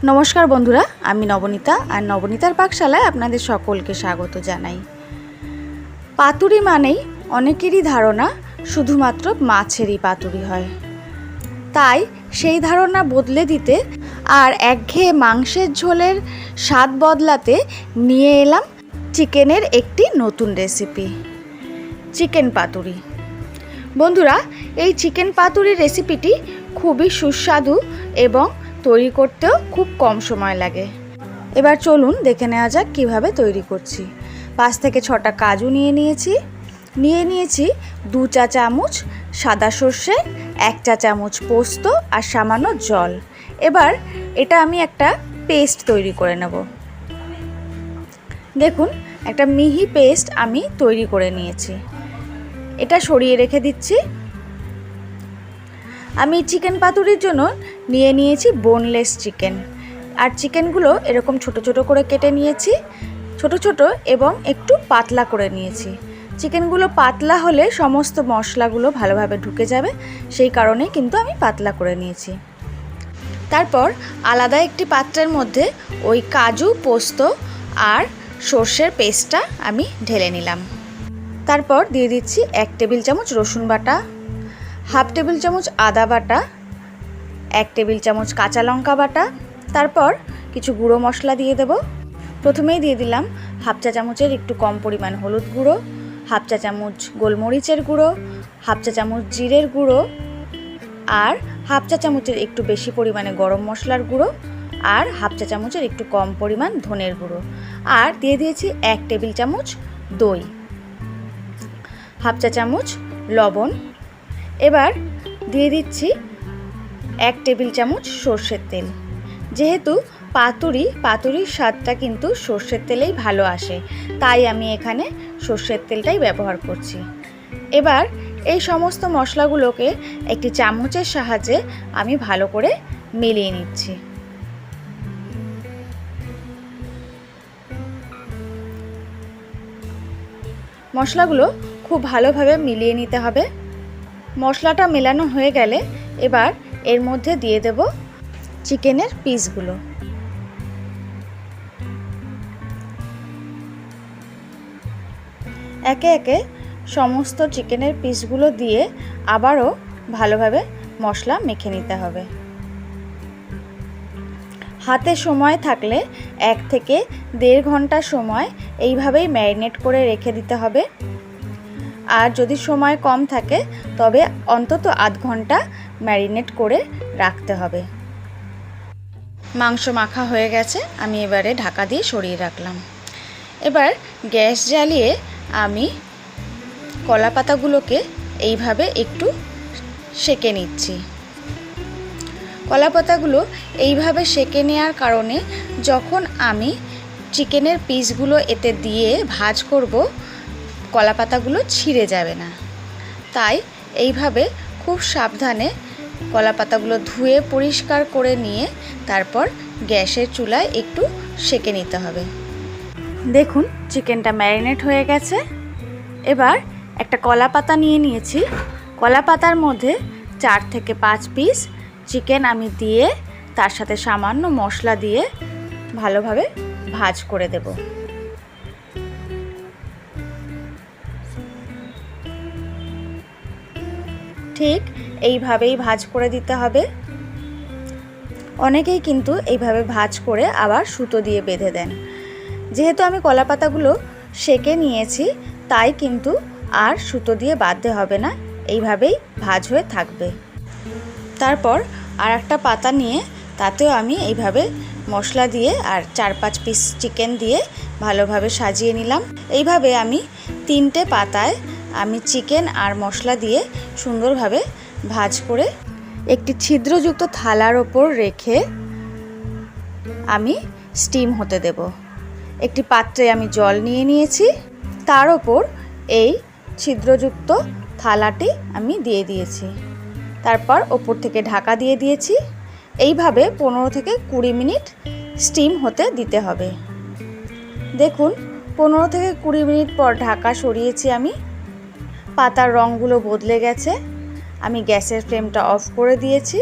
নমস্কার বন্ধুরা, আমি নবনীতা আর নবনীতার পাকশালায় আপনাদের সকলকে স্বাগত জানাই। পাতুরি মানেই অনেকেরই ধারণা শুধুমাত্র মাছেরই পাতুরি হয়, তাই সেই ধারণা বদলে দিতে আর একঘেয়ে মাংসের ঝোলের স্বাদ বদলাতে নিয়ে এলাম চিকেনের একটি নতুন রেসিপি, চিকেন পাতুরি। বন্ধুরা, এই চিকেন পাতুরি রেসিপিটি খুবই সুস্বাদু এবং তৈরি করতেও খুব কম সময় লাগে। এবার চলুন দেখে নেওয়া যাক কীভাবে তৈরি করছি। 5 থেকে 6টা কাজু নিয়ে নিয়েছি 2 চা চামচ সাদা সর্ষে, 1 চা চামচ পোস্ত আর সামান্য জল। এবার এটা আমি একটা পেস্ট তৈরি করে নেব। দেখুন, একটা মিহি পেস্ট আমি তৈরি করে নিয়েছি। এটা সরিয়ে রেখে দিচ্ছি। আমি চিকেন পাতুরির জন্য নিয়েছি বোনলেস চিকেন, আর চিকেনগুলো এরকম ছোট ছোট করে কেটে নিয়েছি, ছোট ছোট এবং একটু পাতলা করে নিয়েছি। চিকেনগুলো পাতলা হলে সমস্ত মশলাগুলো ভালোভাবে ঢুকে যাবে, সেই কারণে কিন্তু আমি পাতলা করে নিয়েছি। তারপর আলাদা একটি পাত্রের মধ্যে ওই কাজু, পোস্ত আর সর্ষের পেস্টটা আমি ঢেলে নিলাম। তারপর দিয়ে দিচ্ছি 1 টেবিল চামচ রসুন বাটা, 1/2 টেবিল চামচ আদা বাটা, 1 টেবিল চামচ কাঁচা লঙ্কা বাটা। তারপর কিছু গুঁড়ো মশলা দিয়ে দেব। প্রথমেই দিয়ে দিলাম 1/2 চা চামচের একটু কম পরিমাণ হলুদ গুঁড়ো, 1/2 চা চামচ গোলমরিচের গুঁড়ো, 1/2 চা চামচ জিরের গুঁড়ো, আর 1/2 চা চামচের একটু বেশি পরিমাণে গরম মশলার গুঁড়ো, আর 1/2 চা চামচের একটু কম পরিমাণ ধনের গুঁড়ো, আর দিয়ে দিয়েছি 1 টেবিল চামচ দই, 1/2 চা চামচ লবণ। এবার দিয়ে দিচ্ছি 1 টেবিল চামচ সর্ষের তেল। যেহেতু পাতুরির স্বাদটা কিন্তু সর্ষের তেলেই ভালো আসে, তাই আমি এখানে সর্ষের তেলটাই ব্যবহার করছি। এবার এই সমস্ত মশলাগুলোকে একটি চামচের সাহায্যে আমি ভালো করে মিলিয়ে নিচ্ছি। মশলাগুলো খুব ভালোভাবে মিলিয়ে নিতে হবে। মশলাটা মেলানো হয়ে গেলে এবার এর মধ্যে দিয়ে দেব চিকেনের পিসগুলো। একে একে সমস্ত চিকেনের পিসগুলো দিয়ে আবারও ভালোভাবে মশলা মেখে নিতে হবে। হাতে সময় থাকলে 1 থেকে 1.5 ঘন্টা সময় এইভাবেই ম্যারিনেট করে রেখে দিতে হবে, আর যদি সময় কম থাকে তবে অন্তত আধ ঘন্টা ম্যারিনেট করে রাখতে হবে। মাংস মাখা হয়ে গেছে, আমি এবারে ঢাকা দিয়ে সরিয়ে রাখলাম। এবার গ্যাস জ্বালিয়ে আমি কলা পাতাগুলোকে এইভাবে একটু সেঁকে নিচ্ছি। কলা পাতাগুলো এইভাবে সেঁকে নেওয়ার কারণে যখন আমি চিকেনের পিসগুলো এতে দিয়ে ভাজ করব, কলা পাতাগুলো ছিঁড়ে যাবে না। তাই এইভাবে খুব সাবধানে কলা পাতাগুলো ধুয়ে পরিষ্কার করে নিয়ে তারপর গ্যাসের চুলায় একটু সেঁকে নিতে হবে। দেখুন, চিকেনটা ম্যারিনেট হয়ে গেছে। এবার একটা কলা পাতা নিয়েছি। কলা পাতার মধ্যে 4 থেকে 5 পিস চিকেন আমি দিয়ে তার সাথে সামান্য মশলা দিয়ে ভালোভাবে ভাজ করে দেব। ঠিক এইভাবেই ভাজ করে দিতে হবে। অনেকেই কিন্তু এইভাবে ভাজ করে আবার সুতো দিয়ে বেঁধে দেন। যেহেতু আমি কলা পাতাগুলো সেঁকে নিয়েছি, তাই কিন্তু আর সুতো দিয়ে বাঁধতে হবে না, এইভাবেই ভাজ হয়ে থাকবে। তারপর আর একটা পাতা নিয়ে তাতেও আমি এইভাবে মশলা দিয়ে আর 4-5 পিস চিকেন দিয়ে ভালোভাবে সাজিয়ে নিলাম। এইভাবে আমি 3টে পাতায় আমি চিকেন আর মশলা দিয়ে সুন্দরভাবে ভাজ করে একটি ছিদ্রযুক্ত থালার ওপর রেখে আমি স্টিম হতে দেব। একটি পাত্রে আমি জল নিয়েছি, তার ওপর এই ছিদ্রযুক্ত থালাটি আমি দিয়ে দিয়েছি। তারপর ওপর থেকে ঢাকা দিয়ে দিয়েছি। এইভাবে 15 থেকে 20 মিনিট স্টিম হতে দিতে হবে। দেখুন, 15 থেকে 20 মিনিট পর ঢাকা সরিয়েছি আমি। পাতার রঙগুলো বদলে গেছে। আমি গ্যাসের ফ্লেমটা অফ করে দিয়েছি।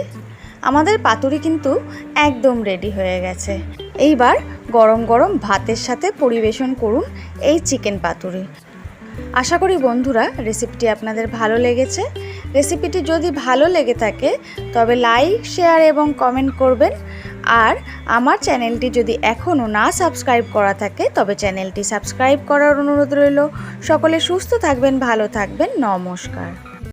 আমাদের পাতুরি কিন্তু একদম রেডি হয়ে গেছে। এইবার গরম গরম ভাতের সাথে পরিবেশন করুন এই চিকেন পাতুরি। আশা করি বন্ধুরা রেসিপিটি আপনাদের ভালো লেগেছে। রেসিপিটি যদি ভালো লেগে থাকে তবে লাইক, শেয়ার এবং কমেন্ট করবেন। আর আমার চ্যানেলটি যদি এখনও না সাবস্ক্রাইব করা থাকে তবে চ্যানেলটি সাবস্ক্রাইব করার অনুরোধ রইল। সকলে সুস্থ থাকবেন, ভালো থাকবেন। নমস্কার।